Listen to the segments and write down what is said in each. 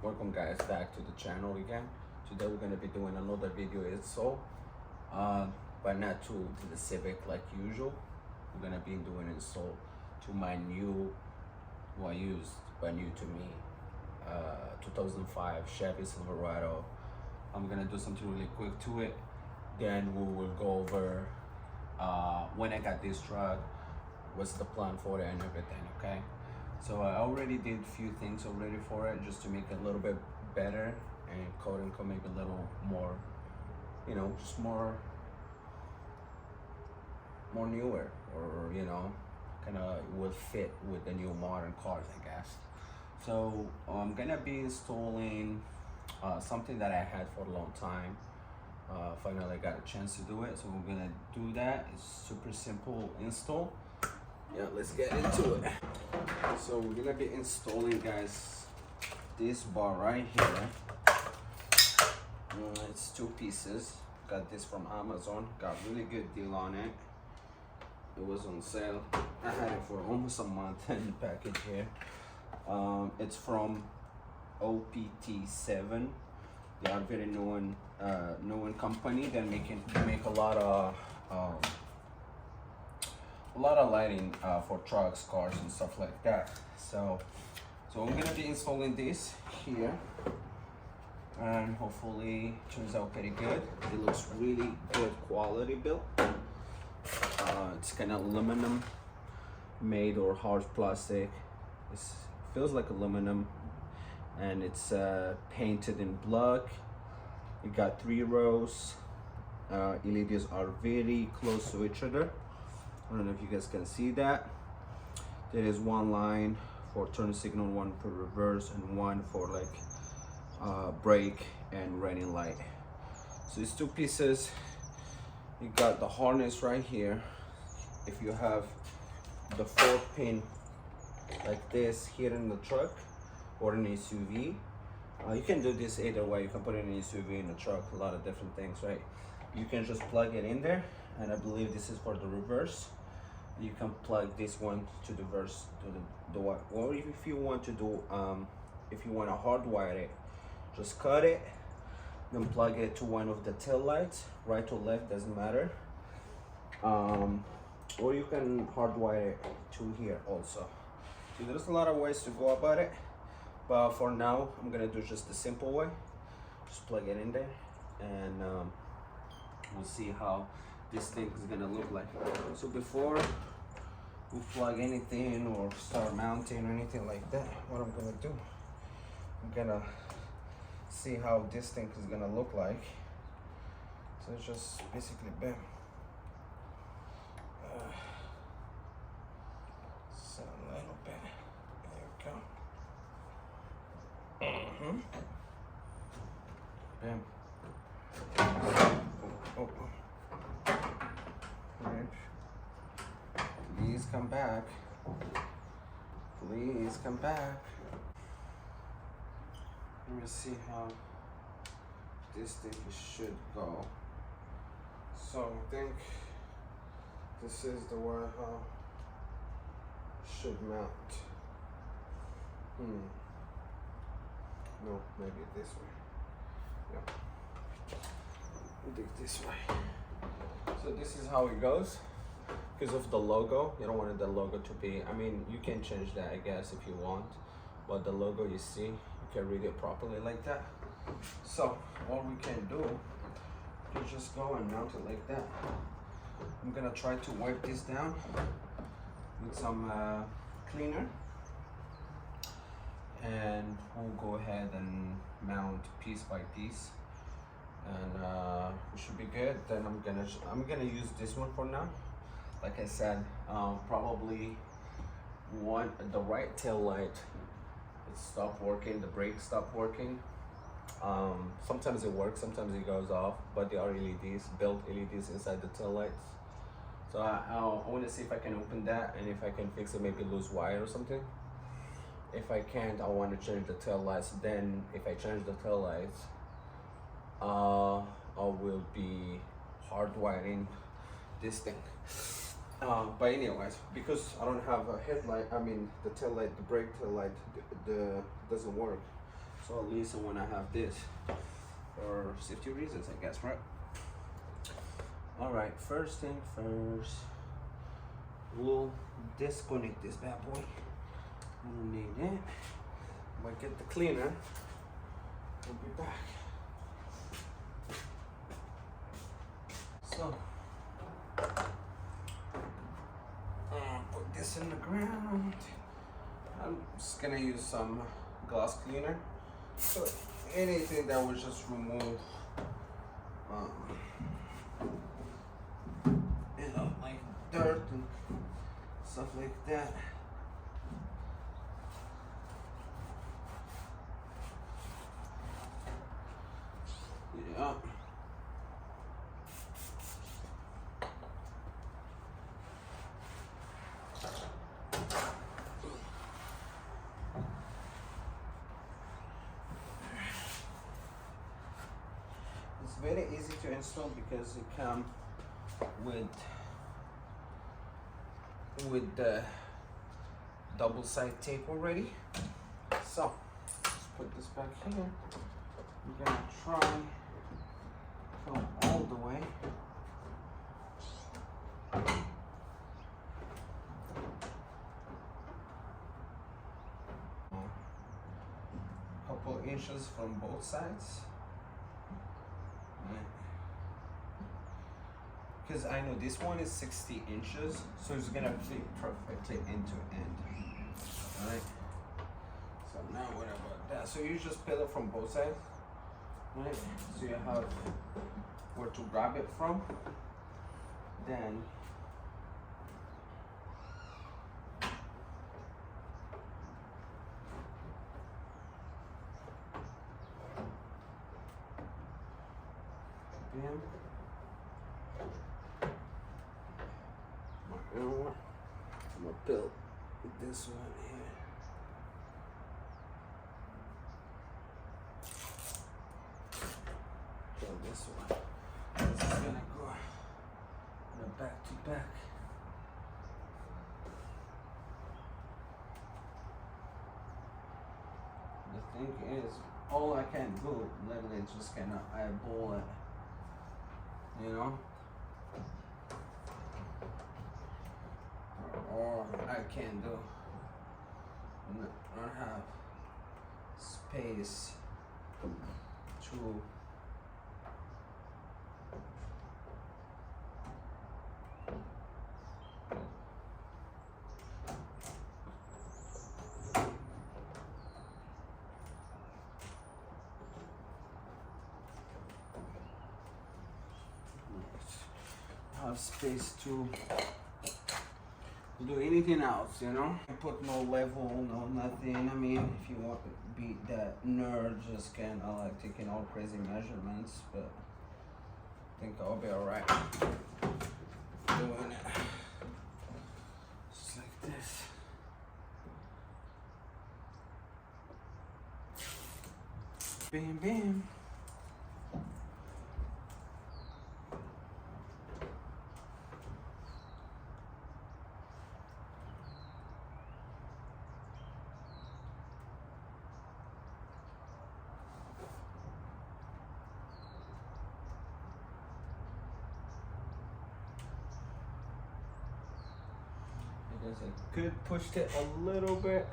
Welcome guys back to the channel again. Today we're gonna be doing another video install, but not to the Civic like usual. We're gonna be doing install to my new, well, used but new to me, 2005 Chevy Silverado. I'm gonna do something really quick to it. Then we will go over when I got this truck, what's the plan for it and everything. Okay. So I already did a few things already for it just to make it a little bit better and coat maybe a little more, just more newer, or kind of will fit with the new modern cars, I guess. So I'm gonna be installing something that I had for a long time. Finally got a chance to do it, so we're gonna do that. It's super simple install. Yeah, let's get into it. So we're gonna be installing, guys, this bar right here. It's 2 pieces. Got this from Amazon. Got really good deal on it. It was on sale. I had it for almost a month in the package here. It's from OPT7. They are very known company. They make a lot of lighting for trucks, cars, and stuff like that. So I'm gonna be installing this here, and hopefully it turns out pretty good. It looks really good quality built. It's kind of aluminum made or hard plastic. It feels like aluminum, and it's painted in black. You got 3 rows. LEDs are very close to each other. I don't know if you guys can see that. There is 1 line for turn signal, 1 for reverse, and 1 for like brake and running light. So it's 2 pieces. You got the harness right here. If you have the 4-pin like this here in the truck or in an SUV, you can do this either way. You can put it in an SUV, in a truck, a lot of different things, right? You can just plug it in there, and I believe this is for the reverse. You can plug this one to the reverse, to the white. Or if you want to do, if you want to hardwire it, just cut it, then plug it to one of the tail lights, right or left, doesn't matter. Or you can hardwire it to here also. So there's a lot of ways to go about it, but for now I'm gonna do just the simple way. Just plug it in there, and we'll see how this thing is gonna look like. So before we plug anything or start mounting or anything like that, what I'm gonna do, I'm gonna see how this thing is gonna look like. So it's just basically bam. So a little bit. There we go. Bam. Oh. Right. Please come back. Please come back. Let me see how this thing should go. So I think this is the way how it should mount. No, maybe this way. Yeah. Do it this way. So this is how it goes. Because of the logo, you don't want the logo to be, I mean, you can change that, I guess, if you want, but the logo, you see, you can read it properly like that. So what we can do is just go and mount it like that. I'm gonna try to wipe this down with some cleaner, and we'll go ahead and mount piece by piece, and we should be good. Then I'm gonna use this one for now. Like I said, probably the right tail light, it stopped working, the brake stopped working. Sometimes it works, sometimes it goes off, but there are LEDs, built LEDs inside the tail lights. So I want to see if I can open that, and if I can fix it, maybe loose wire or something. If I can't, I want to change the tail lights. Then if I change the tail lights, I will be hardwiring this thing. But anyways, because I don't have a headlight, I mean the tail light, the brake tail light, doesn't work. So at least I want to have this for safety reasons, I guess, right? All right, first thing first, we'll disconnect this bad boy. I don't need it. When I get the cleaner, we'll be back. So, put this in the ground. I'm just gonna use some glass cleaner. So anything that will just remove, you know, like dirt and stuff like that. Yeah. It's very easy to install because it comes with the double side tape already. So let's put this back here. I'm gonna try come all the way. A couple inches from both sides. Because I know this one is 60 inches, so it's gonna fit perfectly end to end. Alright. So now what about that? So you just peel it from both sides. Right? So you have where to grab it from. Then bam. You know what? I'm gonna build this one here. Build this one. This is gonna go in a back to back. The thing is, all I can do literally just kinda eyeball it, you know? Or I can do not have space to have space to do anything else, you know? Put no level, no nothing. I mean, if you want to be that nerd, just kind of like taking all crazy measurements, but I think I'll be alright doing it just like this. Bam, bam. I could push it a little bit.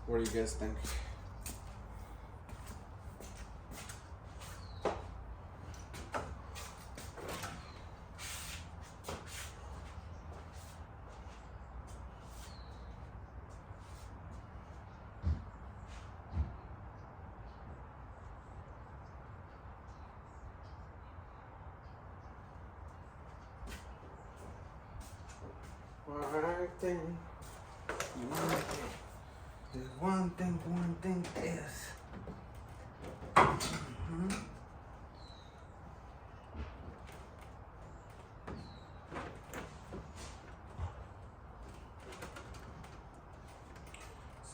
What do you guys think? One thing is it's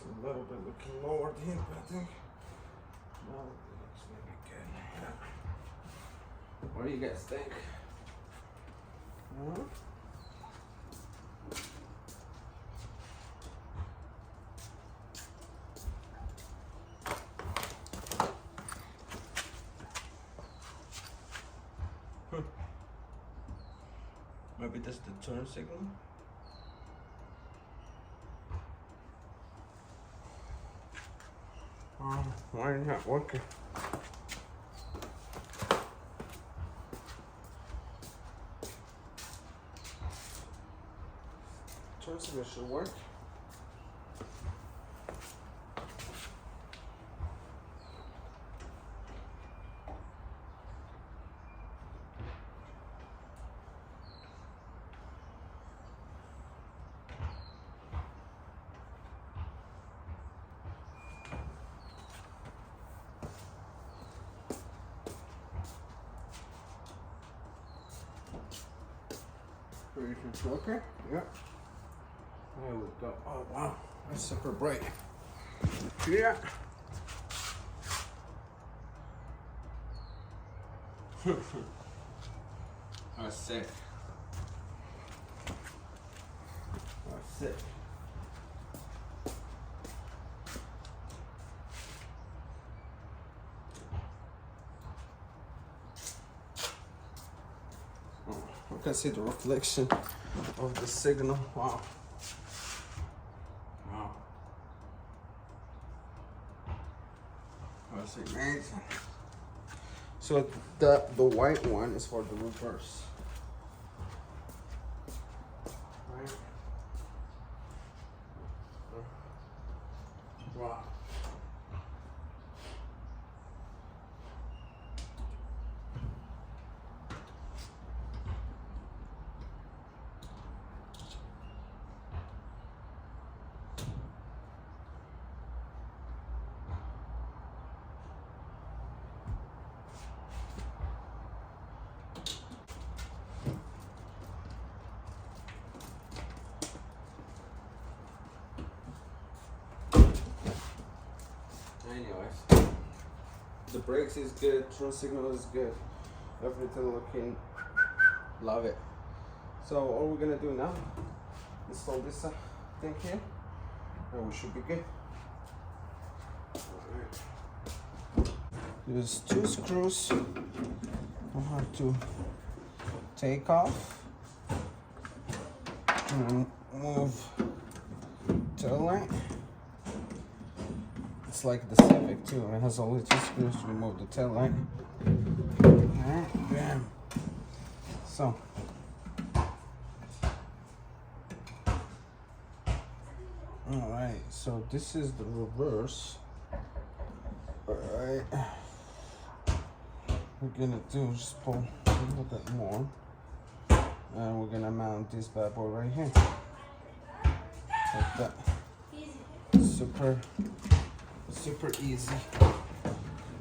a little bit looking lower here, but I think no, it looks maybe good. Yeah. What do you guys think? Maybe that's the turn signal. Why not working? Turn signal should work. Okay, yeah. There we go. Oh wow, that's super bright. Yeah. That's sick. That's sick. I can see the reflection of the signal. Wow. Wow. That's amazing. So the white one is for the reverse. Right? Wow. Anyways, the brakes is good, turn signal is good, everything looking, love it. So all we're gonna do now, install this thing here, and we should be good. Alright. There's 2 screws I have to take off and move tail light. It's like the Civic too. It has only 2 screws to remove the tail light. Alright, bam. So alright, so this is the reverse. Alright. We're gonna do is just pull a little bit more. And we're gonna mount this bad boy right here. Like that. Super easy.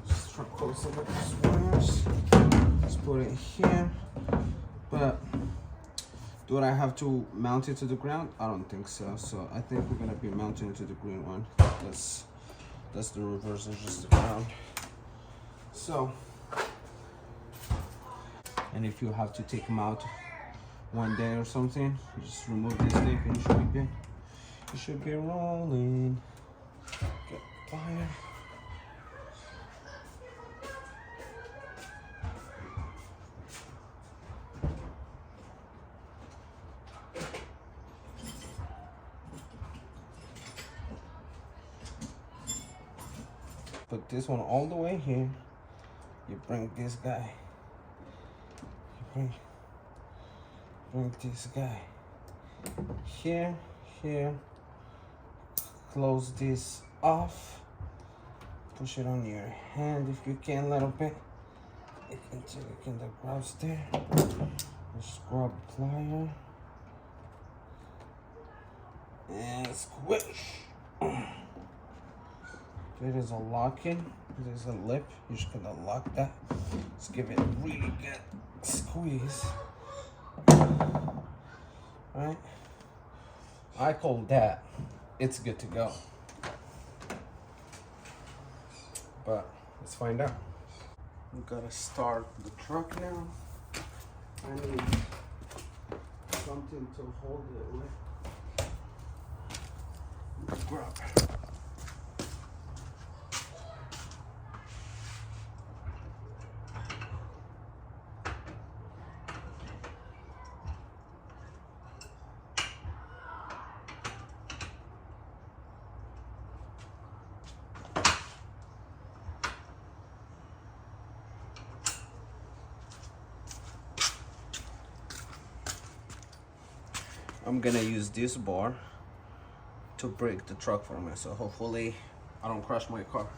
Just try to close some of these wires. Let's put it here. But do I have to mount it to the ground? I don't think so. So I think we're gonna be mounting it to the green one. That's the reverse, it's just the ground. So, and if you have to take them out one day or something, you just remove this thing and you should be good. You should be rolling. Get fire. put this one all the way here. You bring this guy. You bring this guy here, here. Close this off. Push it on your hand if you can a little bit. Until you get the grabs there. Scrub plier. And squish. There is a lock-in. There's a lip. You're just gonna lock that. Let's give it a really good squeeze. Right? I call that it's good to go. But let's find out. We gotta start the truck now. I need something to hold it with. Grab. I'm gonna use this bar to brake the truck for me, so hopefully I don't crash my car.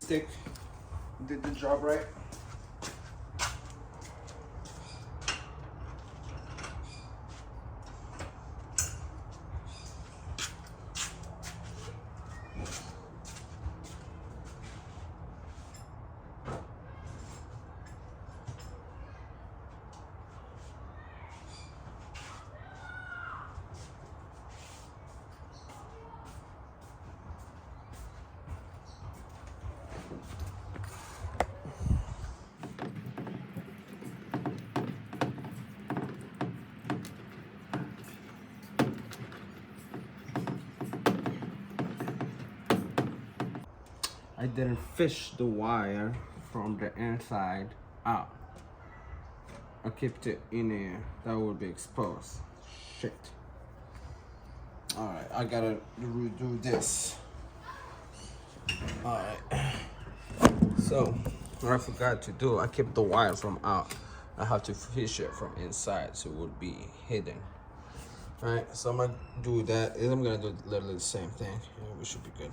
Stick did the job right. I didn't fish the wire from the inside out. I kept it in there. That would be exposed. Shit. Alright, I gotta redo this. Alright. So, what I forgot to do, I kept the wire from out. I have to fish it from inside so it would be hidden. Alright, so I'm gonna do that. And I'm gonna do literally the same thing. We should be good.